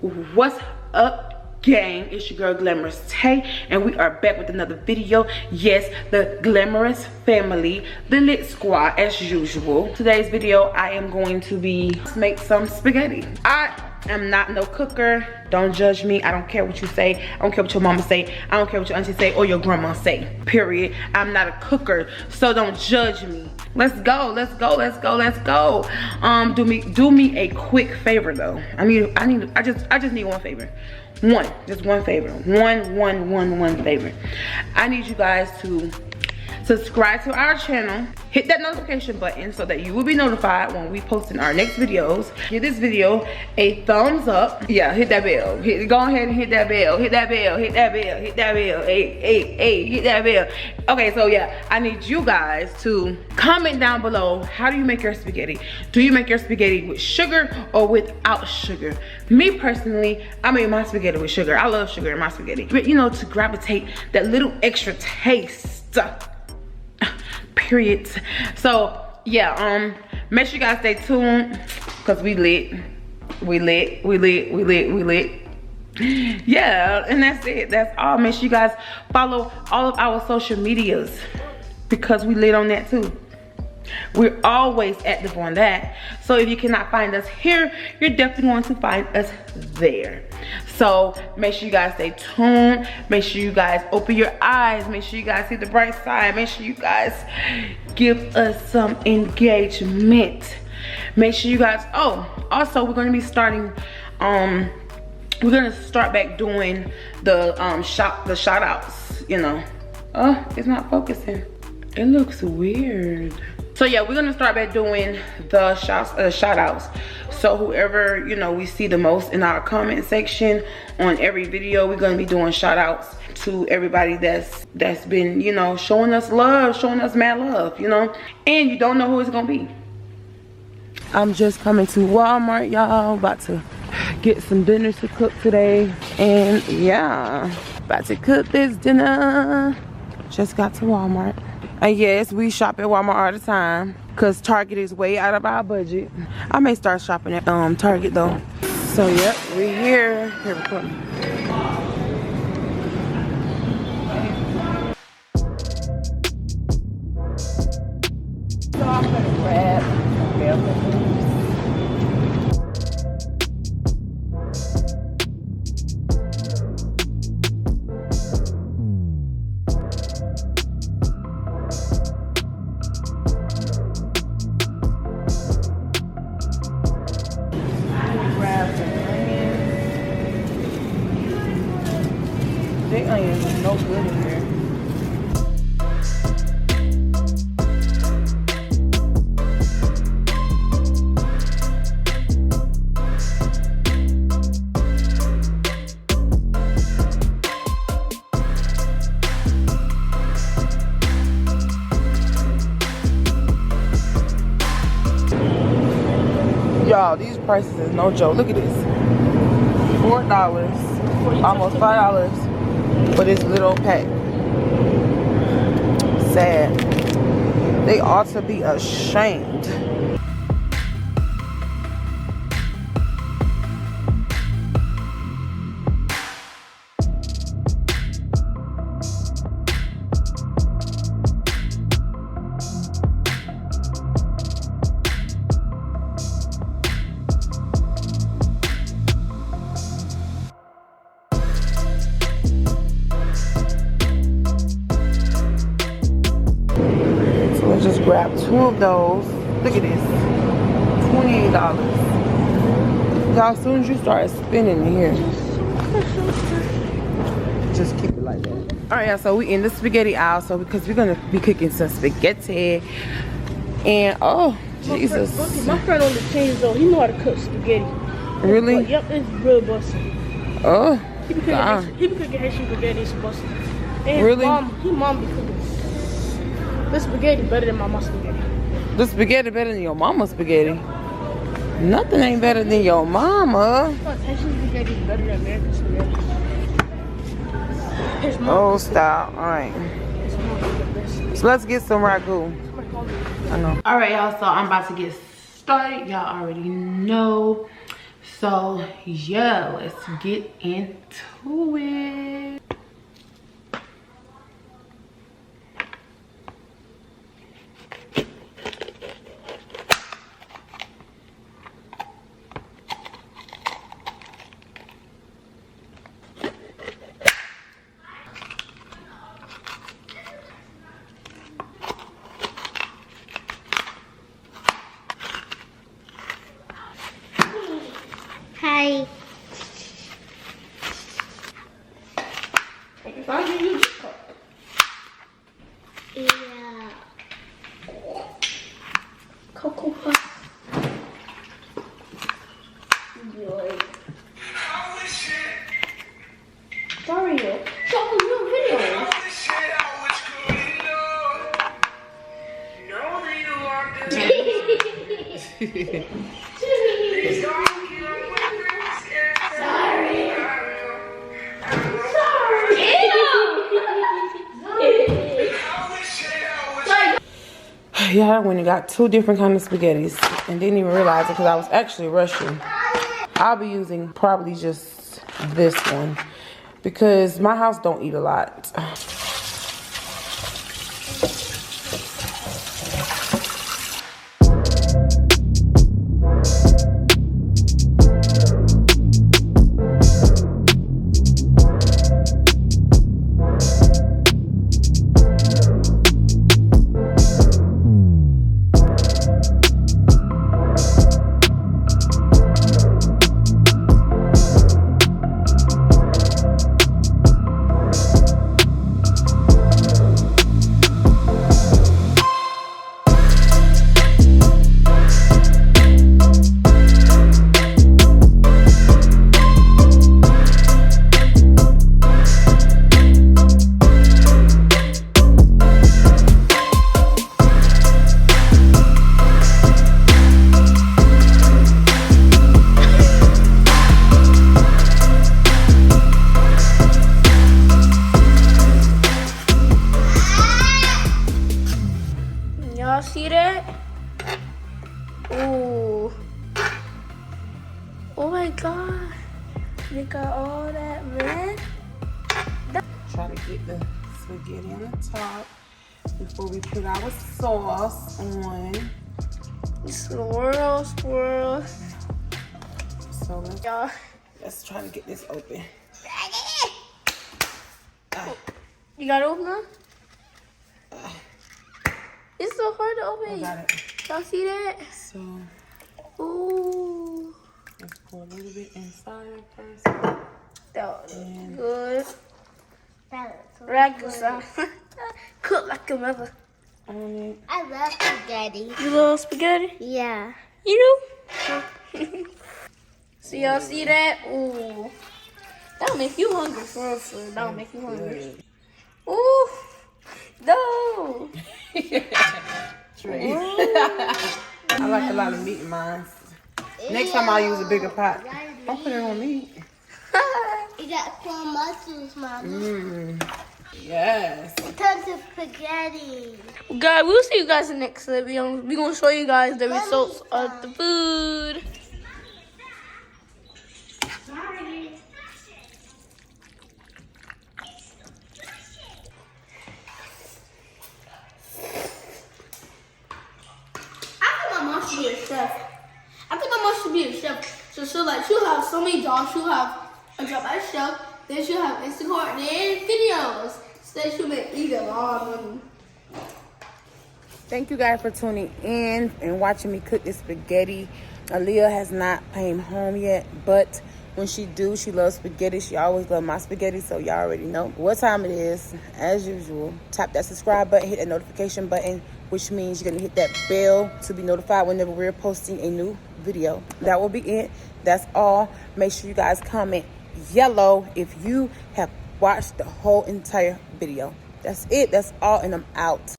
What's up, gang? It's your girl Glamorous Tay, and we are back with another video. Yes, the Glamorous Family, the lit squad as usual. Today's video I am going to be make some spaghetti. I am not no cooker. Don't judge me. I don't care what you say. I don't care what your mama say. I don't care what your auntie say or your grandma say. Period. I'm not a cooker, so don't judge me. Let's go. Let's go. Let's go. Let's go. Do me a quick favor though. I just need one favor. Just one favor. One favor. I need you guys to subscribe to our channel, hit that notification button so that you will be notified when we post in our next videos. Give this video a thumbs up. Yeah, hit that bell. Go ahead and hit that bell. Hit that bell. Hit that bell. Hit that bell. Hey, hit that bell. Okay, so yeah, I need you guys to comment down below, how do you make your spaghetti? Do you make your spaghetti with sugar or without sugar? Me personally, I make my spaghetti with sugar. I love sugar in my spaghetti. But you know, to gravitate that little extra taste. Period. So yeah, make sure you guys stay tuned because we lit. Yeah, and that's it. That's all. Make sure you guys follow all of our social medias because we lit on that too. We're always active on that. So if you cannot find us here, you're definitely going to find us there. So make sure you guys stay tuned. Make sure you guys open your eyes. Make sure you guys see the bright side. Make sure you guys give us some engagement. Make sure you guys, also we're going to be starting, we're going to start back doing the shout outs, you know. Oh, it's not focusing. It looks weird. So yeah, we're gonna start back doing the shout outs. So whoever, you know, we see the most in our comment section on every video, we're gonna be doing shout outs to everybody that's been, you know, showing us love, showing us mad love, you know. And you don't know who it's gonna be. I'm just coming to Walmart, y'all. About to get some dinner to cook today. And yeah, about to cook this dinner. Just got to Walmart. And yes, we shop at Walmart all the time because Target is way out of our budget. I may start shopping at Target though. So yep, we're here. Here we come. So I'm gonna grab milk. Big onions is no good in here. Y'all, these prices is no joke. Look at this. $4, almost $5. For this little pack. Sad. They ought to be ashamed. Just grab 2 of those. Look at this. $28. Y'all, as soon as you start spinning here, just keep it like that. Alright, y'all, so we in the spaghetti aisle, so because we're gonna be cooking some spaghetti. And oh Jesus. My friend on the team though, he know how to cook spaghetti. Really? Yep, it's real busted. Oh. He be cooking Haitian spaghetti, it's busted. And really? His mom be cooking. This spaghetti better than my mom's spaghetti. The spaghetti better than your mama's spaghetti? Nothing ain't better than your mama. Haitian spaghetti is better than American spaghetti. Oh, stop. Alright. So let's get some ragu. I know. Alright, y'all, so I'm about to get started. Y'all already know. So yeah, let's get into it. Hi. If I give you this cup. Yeah. Cocoa Puff. Enjoy. Sorry, show me your video. Yeah, I went and got 2 different kinds of spaghettis and didn't even realize it because I was actually rushing. I'll be using probably just this one because my house don't eat a lot. Y'all see that? Ooh. Oh my god. They got all that, man. Try to get the spaghetti on the top before we put our sauce on. Swirl. So Y'all. let's try to get this open. You got it open now? It's so hard to open. I got it. Y'all see that? So Ooh. let's pour a little bit inside first. That was And good. Ragu sauce. Cook like a mother. on it. I love spaghetti. You love spaghetti? Yeah. You do? So y'all see that? Ooh. That'll make you hungry for real. That'll make you hungry. Ooh. No. Tree. I like a lot of meat in mine. Next time I'll use a bigger pot. Don't put it on meat. You got 4 mushrooms, Mama. Yes. Tons of spaghetti. Guys, we'll see you guys in the next clip. We're going to show you guys the results of the food. Be a chef. I think my mom should be a chef. So she'll have so many jobs. She'll have a job as a chef, then she'll have Instagram, then videos. So then she'll make a lot of money. Thank you guys for tuning in and watching me cook this spaghetti. Aaliyah has not came home yet, but when she do, she loves spaghetti. She always loves my spaghetti, so y'all already know what time it is. As usual, tap that subscribe button, hit that notification button, which means you're gonna hit that bell to be notified whenever we're posting a new video. That will be it. That's all. Make sure you guys comment yellow if you have watched the whole entire video. That's it. That's all, and I'm out.